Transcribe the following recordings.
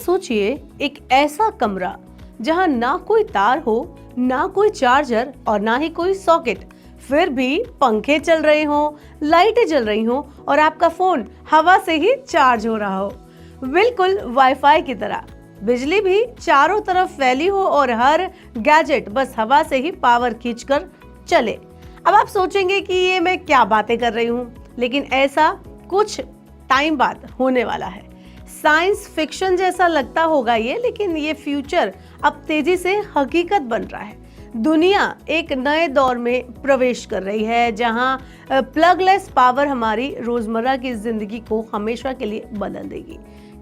सोचिए एक ऐसा कमरा जहां ना कोई तार हो, ना कोई चार्जर और ना ही कोई सॉकेट, फिर भी पंखे चल रहे हों, लाइटें जल रही हों और आपका फोन हवा से ही चार्ज हो रहा हो। बिल्कुल वाईफाई की तरह बिजली भी चारों तरफ फैली हो और हर गैजेट बस हवा से ही पावर खींचकर चले। अब आप सोचेंगे कि ये मैं क्या बातें कर रही हूँ, लेकिन ऐसा कुछ टाइम बाद होने वाला है। साइंस फिक्शन जैसा लगता होगा ये, लेकिन ये फ्यूचर अब तेजी से हकीकत बन रहा है। दुनिया एक नए दौर में प्रवेश कर रही है जहां प्लगलेस पावर हमारी रोजमर्रा की जिंदगी को हमेशा के लिए बदल देगी।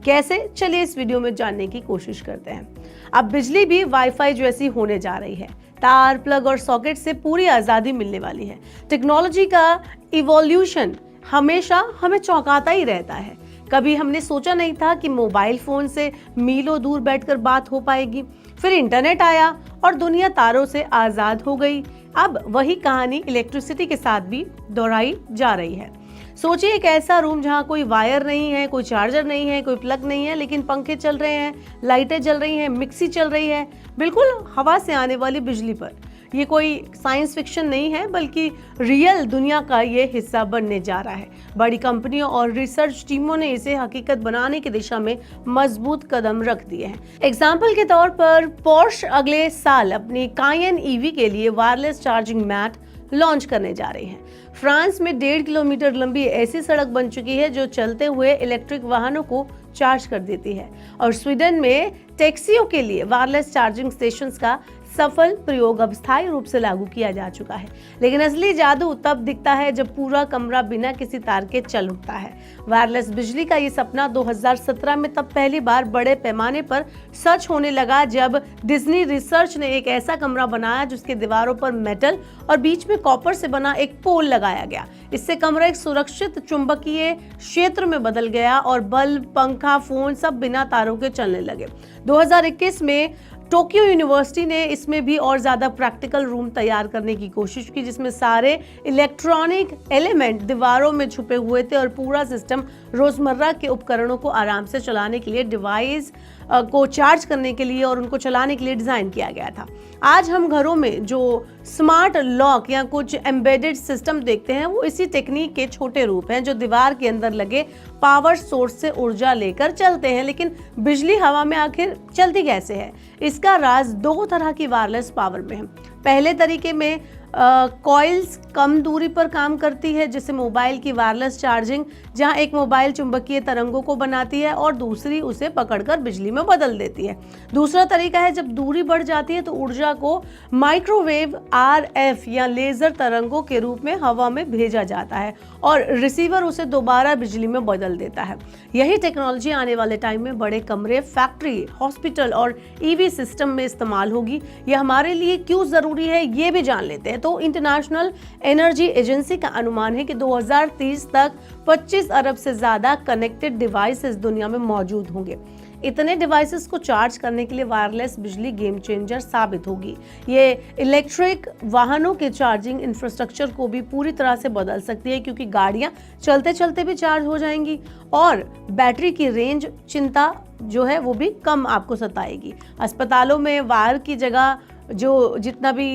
कैसे, चलिए इस वीडियो में जानने की कोशिश करते हैं। अब बिजली भी वाईफाई जैसी होने जा रही है। तार, प्लग और सॉकेट से पूरी आजादी मिलने वाली है। टेक्नोलॉजी का इवोल्यूशन हमेशा हमें चौंकाता ही रहता है। कभी हमने सोचा नहीं था कि मोबाइल फोन से मीलों दूर बैठकर बात हो पाएगी। फिर इंटरनेट आया और दुनिया तारों से आजाद हो गई। अब वही कहानी इलेक्ट्रिसिटी के साथ भी दोहराई जा रही है। सोचिए एक ऐसा रूम जहां कोई वायर नहीं है, कोई चार्जर नहीं है, कोई प्लग नहीं है, लेकिन पंखे चल रहे हैं, लाइटें जल रही हैं, मिक्सी चल रही है, बिल्कुल हवा से आने वाली बिजली पर। ये कोई साइंस फिक्शन नहीं है, बल्कि रियल दुनिया का ये हिस्सा बनने जा रहा है। बड़ी कंपनियों और रिसर्च टीमों ने इसे हकीकत बनाने की दिशा में मजबूत कदम रख दिए हैं। एग्जाम्पल के तौर पर पोर्श अगले साल अपनी कायन ईवी के लिए वायरलेस चार्जिंग मैट लॉन्च करने जा रही है। फ्रांस में 1.5 किलोमीटर लंबी ऐसी सड़क बन चुकी है जो चलते हुए इलेक्ट्रिक वाहनों को चार्ज कर देती है। और स्वीडन में टैक्सियों के लिए वायरलेस चार्जिंग स्टेशंस का सफल प्रयोग अब स्थायी रूप से लागू किया जा चुका है। लेकिन असली जादू तब दिखता है जब पूरा कमरा बिना किसी तार के चल उठता है। वायरलेस बिजली का ये सपना 2017 में तब पहली बार बड़े पैमाने पर सच होने लगा जब डिज्नी रिसर्च ने एक ऐसा कमरा बनाया जिसके दीवारों पर मेटल और बीच में कॉपर से बना एक पोल लगाया गया। इससे कमरा एक सुरक्षित चुंबकीय क्षेत्र में बदल गया और बल्ब, पंखा, फोन सब बिना तारों के चलने लगे। 2021 में टोक्यो यूनिवर्सिटी ने इसमें भी और ज्यादा प्रैक्टिकल रूम तैयार करने की कोशिश की, जिसमें सारे इलेक्ट्रॉनिक एलिमेंट दीवारों में छुपे हुए थे और पूरा सिस्टम रोजमर्रा के उपकरणों को आराम से चलाने के लिए, डिवाइस को चार्ज करने के लिए और उनको चलाने के लिए डिजाइन किया गया था। आज हम घरों में जो स्मार्ट लॉक या कुछ एम्बेडेड सिस्टम देखते हैं वो इसी टेक्निक के छोटे रूप हैं जो दीवार के अंदर लगे पावर सोर्स से ऊर्जा लेकर चलते हैं। लेकिन बिजली हवा में आखिर चलती कैसे है? इसका राज दो तरह की वायरलेस पावर में है। पहले तरीके में कॉइल्स कम दूरी पर काम करती है, जैसे मोबाइल की वायरलेस चार्जिंग, जहां एक मोबाइल चुंबकीय तरंगों को बनाती है और दूसरी उसे पकड़कर बिजली में बदल देती है। दूसरा तरीका है जब दूरी बढ़ जाती है तो ऊर्जा को माइक्रोवेव, RF या लेजर तरंगों के रूप में हवा में भेजा जाता है और रिसीवर उसे दोबारा बिजली में बदल देता है। यही टेक्नोलॉजी आने वाले टाइम में बड़े कमरे, फैक्ट्री, हॉस्पिटल और EV सिस्टम में इस्तेमाल होगी। यह हमारे लिए क्यों जरूरी है ये भी जान लेते हैं। तो इंटरनेशनल एनर्जी एजेंसी का अनुमान है कि 2030 तक 25 अरब से ज्यादा कनेक्टेड डिवाइसेस दुनिया में मौजूद होंगे। इतने डिवाइसेस को चार्ज करने के लिए वायरलेस बिजली गेम चेंजर साबित होगी। ये इलेक्ट्रिक वाहनों के चार्जिंग इंफ्रास्ट्रक्चर को भी पूरी तरह से बदल सकती है, क्योंकि गाड़ियां चलते चलते भी चार्ज हो जाएंगी और बैटरी की रेंज चिंता जो है वो भी कम आपको सताएगी। अस्पतालों में वायर की जगह जो जितना भी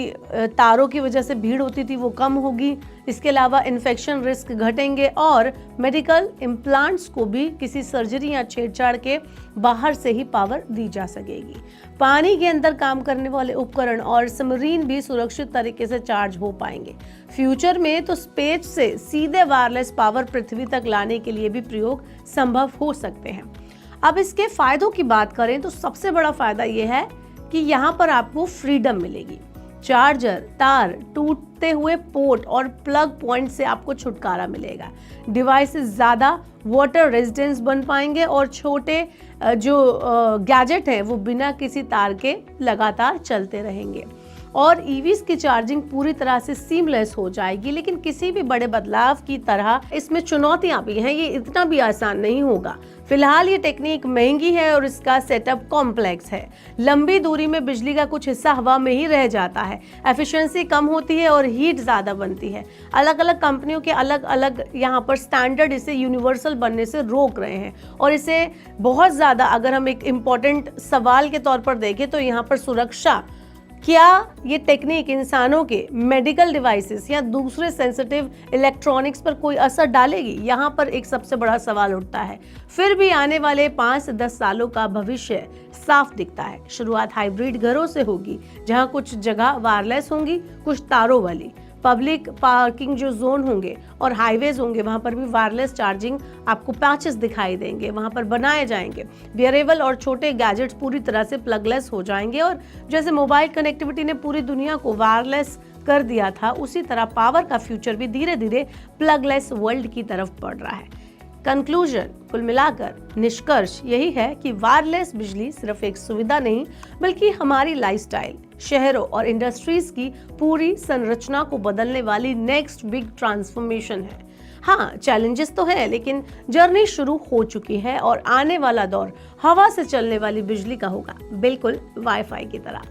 तारों की वजह से भीड़ होती थी वो कम होगी। इसके अलावा इन्फेक्शन रिस्क घटेंगे और मेडिकल इम्प्लांट्स को भी किसी सर्जरी या छेड़छाड़ के बाहर से ही पावर दी जा सकेगी। पानी के अंदर काम करने वाले उपकरण और सबमरीन भी सुरक्षित तरीके से चार्ज हो पाएंगे। फ्यूचर में तो स्पेस से सीधे वायरलेस पावर पृथ्वी तक लाने के लिए भी प्रयोग संभव हो सकते हैं। अब इसके फायदों की बात करें तो सबसे बड़ा फायदा यह है कि यहाँ पर आपको फ्रीडम मिलेगी। चार्जर, तार, टूटते हुए पोर्ट और प्लग पॉइंट से आपको छुटकारा मिलेगा। डिवाइसेस ज़्यादा वाटर रेजिस्टेंस बन पाएंगे और छोटे जो गैजेट हैं वो बिना किसी तार के लगातार चलते रहेंगे। और ईवीज की चार्जिंग पूरी तरह से सीमलेस हो जाएगी। लेकिन किसी भी बड़े बदलाव की तरह इसमें चुनौतियां भी हैं, ये इतना भी आसान नहीं होगा। फिलहाल ये टेक्निक महंगी है और इसका सेटअप कॉम्प्लेक्स है। लंबी दूरी में बिजली का कुछ हिस्सा हवा में ही रह जाता है, एफिशिएंसी कम होती है और हीट ज़्यादा बनती है। अलग अलग कंपनियों के अलग अलग यहाँ पर स्टैंडर्ड इसे यूनिवर्सल बनने से रोक रहे हैं और इसे बहुत ज़्यादा, अगर हम एक इम्पॉर्टेंट सवाल के तौर पर देखें तो यहाँ पर सुरक्षा, क्या ये टेक्निक इंसानों के मेडिकल डिवाइसेस या दूसरे सेंसिटिव इलेक्ट्रॉनिक्स पर कोई असर डालेगी? यहाँ पर एक सबसे बड़ा सवाल उठता है। फिर भी आने वाले 5 से 10 सालों का भविष्य साफ दिखता है। शुरुआत हाइब्रिड घरों से होगी, जहाँ कुछ जगह वायरलेस होंगी, कुछ तारों वाली। पब्लिक पार्किंग जो जोन होंगे और हाईवेज होंगे, वहाँ पर भी वायरलेस चार्जिंग आपको पैचेस दिखाई देंगे, वहाँ पर बनाए जाएंगे। वियरेबल और छोटे गैजेट्स पूरी तरह से प्लगलेस हो जाएंगे और जैसे मोबाइल कनेक्टिविटी ने पूरी दुनिया को वायरलेस कर दिया था, उसी तरह पावर का फ्यूचर भी धीरे धीरे प्लगलेस वर्ल्ड की तरफ बढ़ रहा है। कंक्लूजन, कुल मिलाकर निष्कर्ष यही है कि वायरलेस बिजली सिर्फ एक सुविधा नहीं, बल्कि हमारी लाइफस्टाइल, शहरों और इंडस्ट्रीज की पूरी संरचना को बदलने वाली नेक्स्ट बिग ट्रांसफॉर्मेशन है। हाँ, चैलेंजेस तो है, लेकिन जर्नी शुरू हो चुकी है और आने वाला दौर हवा से चलने वाली बिजली का होगा, बिल्कुल वाईफाई की तरह।